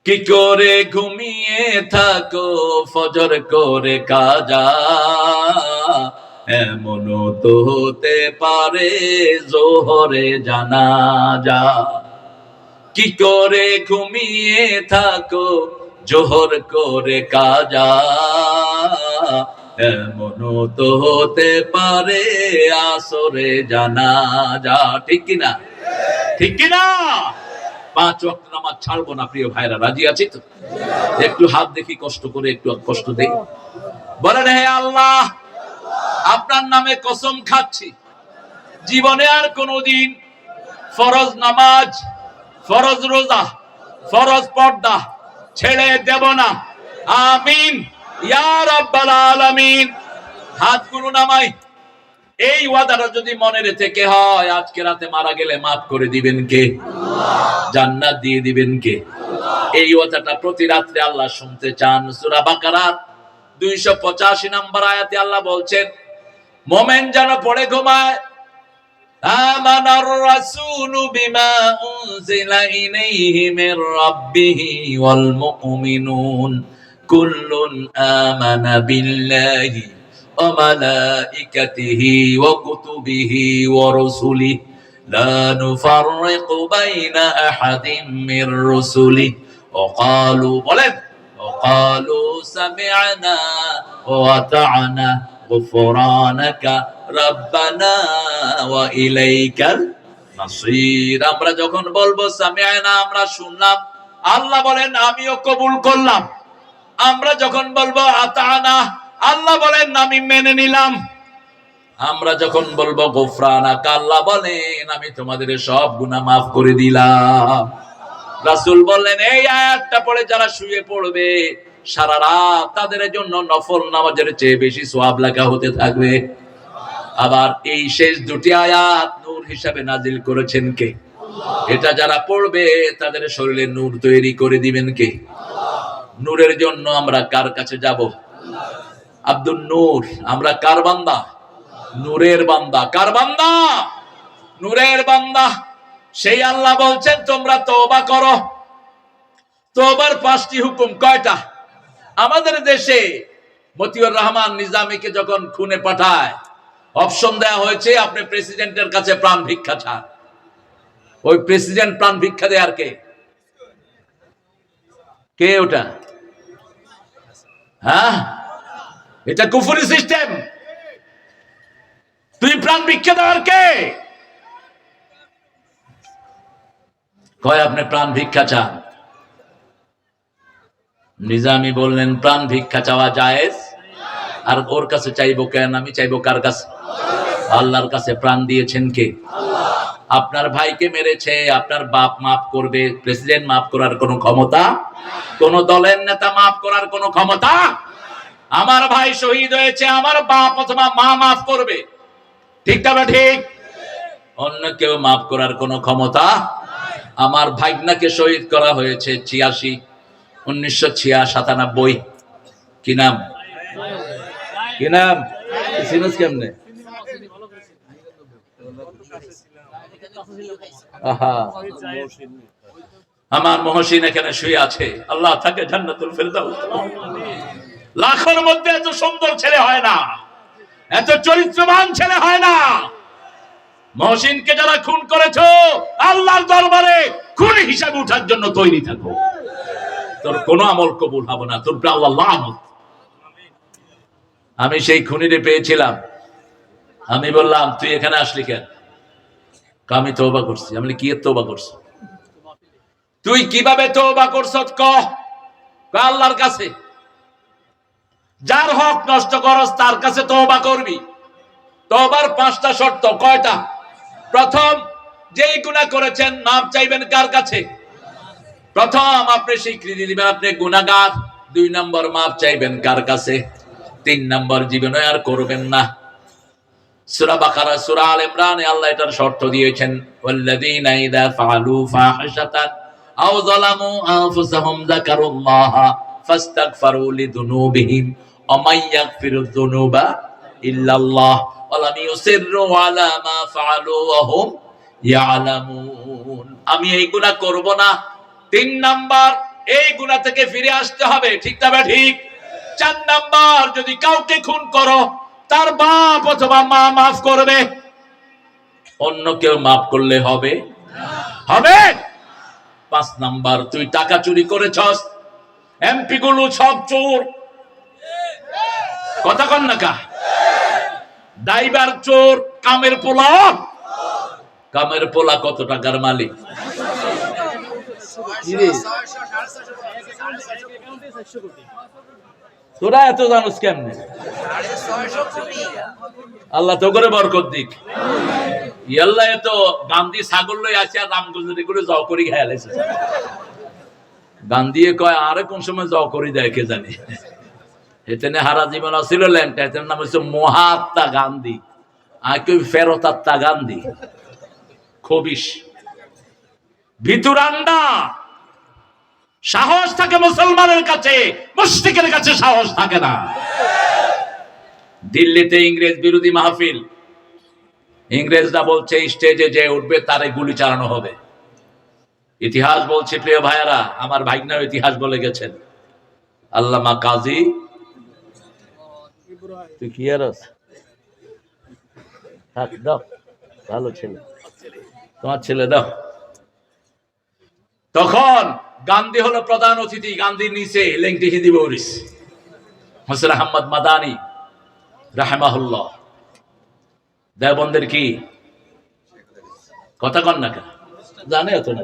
কি করে ঘুমিয়ে থাকো ফজর করে কাজা, এমন তো হতে পারে জোহরে জানাজা। কি করে ঘুমিয়ে থাকো জোহর করে কাজা, এমন তো হতে পারে আসরে জানাজা। ঠিক কিনা? ঠিক কিনা? 5 ওয়াক্ত নামাজ ছাড়বো না প্রিয় ভাইরা, রাজি আছি তো? একটু হাত দেখি, কষ্ট করে একটু কষ্ট দেই। বলেন হে আল্লাহ, আপনার নামে কসম খাচ্ছি জীবনে আর কোনদিন ফরজ নামাজ, ফরজ রোজা, ফরজ পর্দা ছেড়ে দেব না। আমিন ইয়া রাব্বাল আলামিন। হাতগুলো নামাই। এই ওয়াদাটা যদি মনের থেকে হয়, আজকে রাতে মারা গেলে মাফ করে দিবেন কে? জান্নাত দিয়ে দিবেন কে? এই ওয়াদাটা প্রতি রাত্রে আল্লাহ শুনতে চান। সূরা বাকারার 285 নম্বর আয়াতে আল্লাহ বলছেন মোমেন যেন পড়ে ঘুমায় আমানার রাসূলু বিমা উনজিলা ইলাইহি মির রাব্বিহি ওয়াল মুমিনুন কুল্লুন আমানা বিল্লাহি ওয়া মালাইকাতিহি ওয়া কুতুবিহি ওয়া রুসুলিহি লা নুফাররিকু বাইনা আহাদিম মির রুসুলিহি ওয়া ক্বালু বলেন ওয়া ক্বালু সামি'না ওয়া আতা'না গুফরানাকা রাব্বানা ওয়া ইলাইকাল মাসির। আমরা যখন বলবো সামি'না, আমরা শুনলাম, আল্লাহ বলেন আমিও কবুল করলাম। আমরা যখন বলবো আতা'না, আল্লাহ বলেন আমি মেনে নিলাম। আমরা যখন বলবো গুফরানাকা, আল্লাহ বলেন আমি তোমাদের সব গুনাহ মাফ করে দিলাম। রাসূল বললেন এই আয়াতটা পড়ে যারা শুয়ে পড়বে সারা রাত তাদের জন্য নফল নামাজের চেয়ে বেশি সওয়াব লেখা হতে থাকবে। আবার এই শেষ দুটি আয়াত নূর হিসাবে নাজিল করেছেন কে? এটা যারা পড়বে তাদের শরীরে নূর তৈরি করে দিবেন কে? নূরের জন্য আমরা কার কাছে যাব? আব্দুল নূর। আমরা কার বান্দা? নূরের বান্দা। কার বান্দা? নূরের বান্দা। সেই আল্লাহ বলছেন তোমরা তওবা করো। তওবার 5টি হুকুম। কয়টা? আমাদের দেশে মতিউর রহমান নিজামীকে যখন খুনে পাঠায় অপশন দেয়া হয়েছে আপনি প্রেসিডেন্টের কাছে প্রাণ ভিক্ষা চান। ওই প্রেসিডেন্ট প্রাণ ভিক্ষা দেয় আর কে? কে ওটা? হ্যাঁ, এটা কুফরি সিস্টেম। তুই প্রাণ ভিক্ষা দেওয়ার কে? কয় আপনি প্রাণ ভিক্ষা চান। নিজামী বললেন প্রাণ ভিক্ষা চাওয়া জায়েজ। আর ওর কাছে চাইবো কেন? আমি চাইবো কার কাছে? আল্লাহর কাছে। প্রাণ দিয়েছেন কে? আপনার ভাইকে মেরেছে, আপনার বাপ মাফ করবে? প্রেসিডেন্ট মাফ করার কোনো ক্ষমতা? কোন দলের নেতা মাফ করার কোনো ক্ষমতা? আমার ভাই শহীদ হয়েছে, আমার বাপ অথবা মা মাফ করবে? ঠিক না ঠিক? অন্য কেউ মাফ করার কোনো ক্ষমতা? আমার ভাইগনাকে শহীদ করা হয়েছে 1997। কি নাম? কি নাম? সিনাস কেমনে? আমার মহসিন এখানে শুয়ে আছে, আল্লাহ তাকে জান্নাতুল ফেরদাউস। লাখের মধ্যে এত সুন্দর ছেলে হয় না, এত চরিত্রবান ছেলে হয় না। মহসিনকে যারা খুন করেছো আল্লাহর দরবারে খুনি হিসাবে উঠার জন্য তৈরি থাকো। তোর কোনো আমল কবুল হবে না, তোর আল্লাহ লানত। আমি সেই খুনিরে পেয়েছিলাম, আমি বললাম তুই এখানে আসলি কেন? আমি তওবা করছি। আমি কি তওবা করছি? তুই কিভাবে তওবা করছস ক? আল্লাহর কাছে। যার হক নষ্ট করস তার কাছে তওবা করবি। তওবার 5টা শর্ত। কয়টা? প্রথম, যেই গুনাহ করেছেন মাপ চাইবেন কার কাছে? প্রথম আপনি স্বীকৃতি দিবেন আপনি গুনাহগার। 2 নম্বর মাপ চাইবেন কার কাছে? 3 নম্বর জীবনে আর করবেন না। সূরা বাকারা, সূরা আলে ইমরানে আল্লাহ এটার শর্ত দিয়েছেন, ওয়াল্লাযীনা ইযা ফাআলু ফাহিশাতান আও যালামু আনফুসাহুম যাকারুল্লাহা ফাস্তাগফিরু লিযুনুবিহিম ওয়া মান ইয়াগফিরুয যুনুবা ইল্লাল্লাহ ওয়া লাম ইউসিররু আলা মা ফাআলু ওয়া হুম ইয়ালামুন। আমি এই গুনাহ করব না। 3 নাম্বার, এই গুনাহ থেকে ফিরে আসতে হবে। ঠিক না ঠিক? 4 নাম্বার, যদি কাউকে খুন করো তার বাপ অথবা মা মাফ করবে, অন্য কেউ মাফ করলে হবে? হবে। 5 নাম্বার, তুই টাকা চুরি করেছস, এমপি গুলো সব চোর। কথা কন না কা? ড্রাইভার চোর, কামের পোলা। কামের পোলা কত টাকার মালিক? তোরা এত জানোস কেমনে? আল্লাহ তো করে বরকত দিক। আল্লাহ এত গান্ধী ছাগল লই আছে আর রামগঞ্জে করে যাও করি খেয়ালেছে। গান্ধী কয় আরে কোন সময় যাও করি দেয় কে জানি। এখানে হারা জীবন ছিল ল্যাংটা, এটার নাম হচ্ছে মহাত্মা গান্ধী। আর কেউ ফেরতাত্মা গান্ধী। খবিস ভিতুরান্ডা। সাহস থাকে মুসলমানের কাছে, মুশরিকের কাছে সাহস থাকে না। দিল্লিতে ইংরেজ বিরোধী মাহফিল, ইংরেজরা বলছে স্টেজে যে উঠবে তারে গুলি চালানো হবে। ইতিহাস বলছে প্রিয় ভাইয়ারা, আমার ভাইগনার ইতিহাস বলে গেছেন আল্লামা কাজী, তুই কি আর দাও, ভালো ছেলে, তোমার ছেলে দাও। তখন গান্ধী হলো প্রধান অতিথি, গান্ধীর নিচে লেংটি হিদি বরিস হোসেন আহমদ মাদানী রাহেমাহুল্লাহ, দেওবন্দের কি কথা কন না কেন জানে অত না,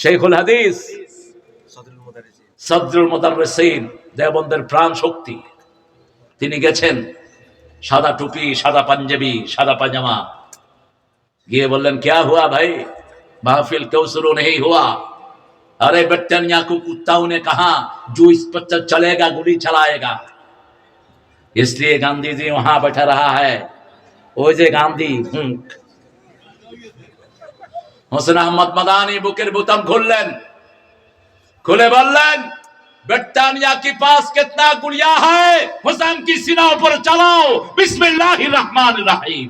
শেখুল হাদিস সদরুল মুদাররিসিন, দেওবন্দের প্রাণ শক্তি। তিনি গেছেন সাদা টুপি, সাদা পাঞ্জাবি, সাদা পাজামা, গিয়ে বললেন क्या हुआ भाई, महफिल क्यों शुरू नहीं हुआ? अरे बट्टनिया को कुत्ताओं ने कहा जो इस पर चलेगा गोली चलाएगा, इसलिए गांधी जी वहां बैठा रहा है। ओ जे गांधी হোসেন আহমদ মাদানী বুকের বোতাম খুললেন, খুলে বললেন बट्टानिया के पास कितना गुड़िया है, हुसैन की सीनाओं पर चलाओ, बिस्मिल्लाहिर रहमानिर रहीम।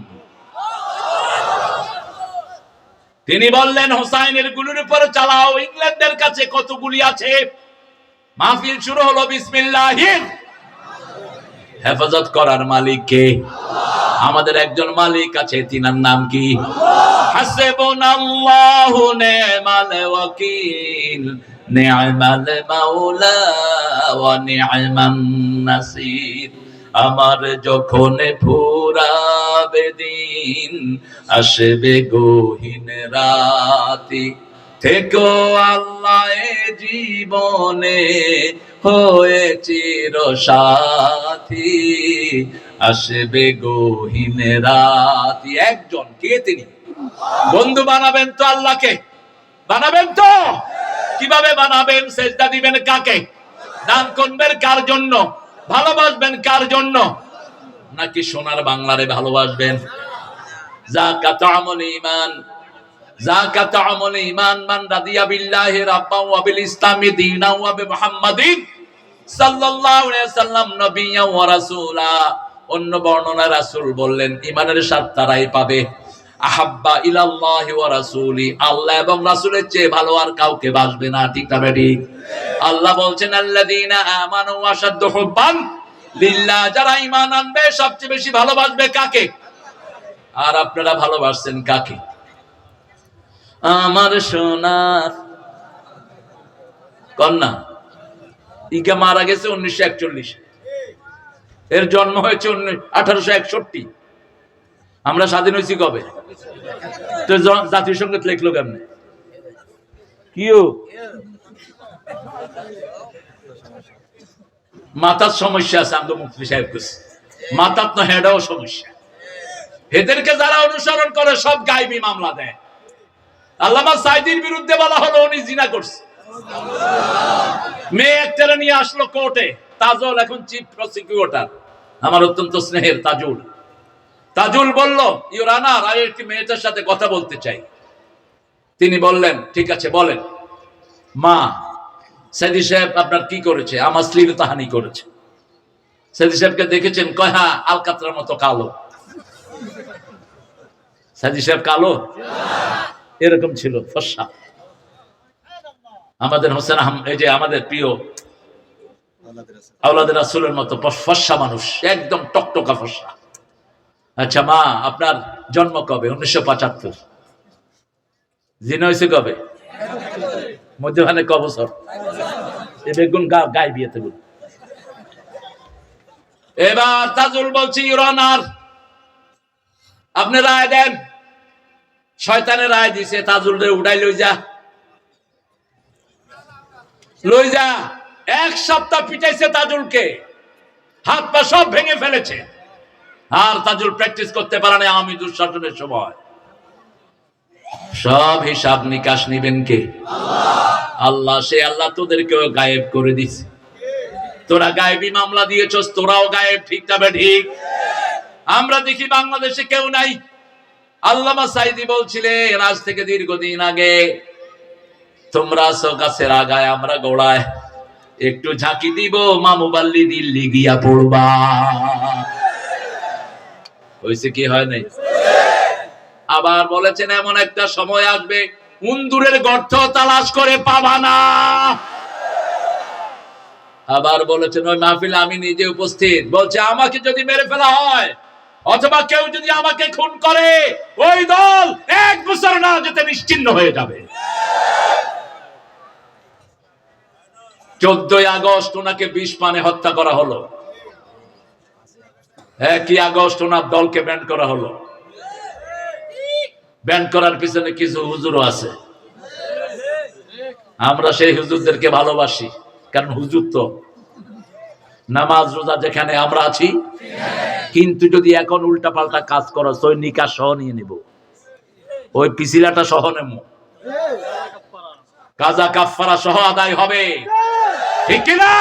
তিনি বললেন হুসাইনের গুলির উপর চালাও, ইংল্যান্ডের কাছে কত গুলি আছে। মাহফিল শুরু হলো বিসমিল্লাহির। হেফাজত করার মালিক কে? আমাদের একজন মালিক আছে, তিনার নাম কি? হাসবুনাল্লাহু নি'মাল ওয়াকিল, নি'মাল মাওলা ওয়া নি'মান নাসির। আমার যখন ফুরাবে দিন, আসবে গহীন রাতি, থেকো আল্লাহ জীবনে হয়ে চির সাথী, আসবে গহীন রাতি। একজন কে তিনি? বন্ধু বানাবেন তো আল্লাহকে, বানাবেন তো? কিভাবে বানাবেন? সেজদা দিবেন কাকে? দান করবেন কার জন্য? ভালোবাসবেন কার জন্য? নাকি সোনার বাংলারে ভালোবাসবেন? যাকাত আমল ঈমান, যাকাত আমল ঈমান, মান রাদিয়া বিল্লাহি রাব্বান ওয়া বিল ইসলামি দীনান ওয়া বি মুহাম্মাদিন সাল্লাল্লাহু আলাইহি ওয়াসাল্লাম নবিয়্যান ওয়া রাসূলা। অন্য বর্ণনা রাসূল বললেন ঈমানের স্বাদ তারাই পাবে আহাব্বা ইলাল্লাহি ওয়া রাসূলি, আল্লাহ এবং রাসূলের চেয়ে ভালো আর কাউকে বাসবে না। ঠিক না বেঠিক? আল্লাহ বলছেন আল্লাযীনা আমানু আশাদ্দু হুব্বান লিল্লাহ, যারা ঈমান আনবে সবচেয়ে বেশি ভালোবাসবে কাকে? আর আপনারা ভালোবাসছেন কাকে? আমার সোনার কন্যা ইকা মারা গেছে 1941, এর জন্ম হয়েছে 1861। আমরা স্বাধীন হয়েছি কবে? তো জাতীয় সঙ্গীত লেখলো কেমনে? কিও মাথার সমস্যা আছে, আমি তো মুফতি সাহেব কইছি মাথার তো হেডাও সমস্যা। এদেরকে যারা অনুসরণ করে সব গায়েবী মামলা দেয়। আল্লামা সাইদির বিরুদ্ধে বলা হলো উনি জিনা করছে, মেয়ে একটা নিয়ে আসলো কোর্টে। তাজুল এখন চিফ প্রসিকিউটর, আমার অত্যন্ত স্নেহের তাজুল। তাজুল বলল ইওর অনার, আমি একটি মেয়েটার সাথে কথা বলতে চাই। তিনি বললেন ঠিক আছে বলেন। মা, সাইদি সাহেব আপনার কি করেছে? আমার শ্লীলতাহানি করেছে। সাইদি সাহেবকে দেখেছেন? কয় হ্যাঁ, আলকাতরার মতো কালো। সাইদি সাহেব কালো? এরকম ছিল ফর্সা। আমাদের হোসেন এই যে আমাদের প্রিয় আওলাদের রাসূলের মতো ফর্সা মানুষ, একদম টকটকা ফর্সা। আচ্ছা মা, আপনার জন্ম কবে? 1975। জিনা হয়েছে কবে? মধ্যখানে ক বছর? বেগুন গায়ে বিয়েতে বল। এবার তাজুল বলছি ইওর অনার, আপনি রায় দেন। শয়তানের রায় দিছে, তাজুল রে উড়াই লই যা, লই যা। এক সপ্তাহ পিটাইছে তাজুলকে, হাত পা সব ভেঙে ফেলেছে। আর তাজুল প্র্যাকটিস করতে পারে না আওয়ামী দুঃশাসনের সময়। সব হিসাব নিকাশ নিবেন কে? আল্লাহ। সে আল্লাহ তোদেরকেও গায়েব করে দিছে। তোরা গায়েবী মামলা দিয়েছস, তোরাও গায়েব। ঠিক না ঠিক? আমরা দেখি বাংলাদেশে কেউ নাই। আল্লামা সাইদি বলছিলেন আজ থেকে দীর্ঘদিন আগে, তোমরা আছো গাছের আগায়, আমরা গোড়ায়। একটু ঝাঁকি দিব মামু বাল্লি দিল্লি গিয়া পড়বা। হয়েছে কি হয় নাই? আবার বলেছেন এমন একটা সময় আসবে উন্দুরের গর্ত তালাশ করে পাবা না। আবার বলেছেন ওই মাহফিলে আমি নিজে উপস্থিত, বলছে আমাকে যদি মেরে ফেলা হয় অথবা কেউ যদি আমাকে খুন করে ওই দল 1 বছর না যেতে নিশ্চিহ্ন হয়ে যাবে। 14ই আগস্ট ওনাকে বিষ পানে হত্যা করা হলো, 1ই আগস্ট ওনার দলকে ব্যান করা হলো। ব্যান করার পিছনে কিছু হুজুরও আছে, আমরা সেই হুজুরদেরকে ভালোবাসি, কারণ হুজুর তো নামাজ রোজা যেখানে আমরা আছি। কিন্তু যদি এখন উল্টা পাল্টা কাজ করো ওই নিকাহ সহ নিয়ে নিব, ওই পিছিলাটা সহ নেব, কাজা কাফারা সহ আদায় হবে, ঠিক কিনা?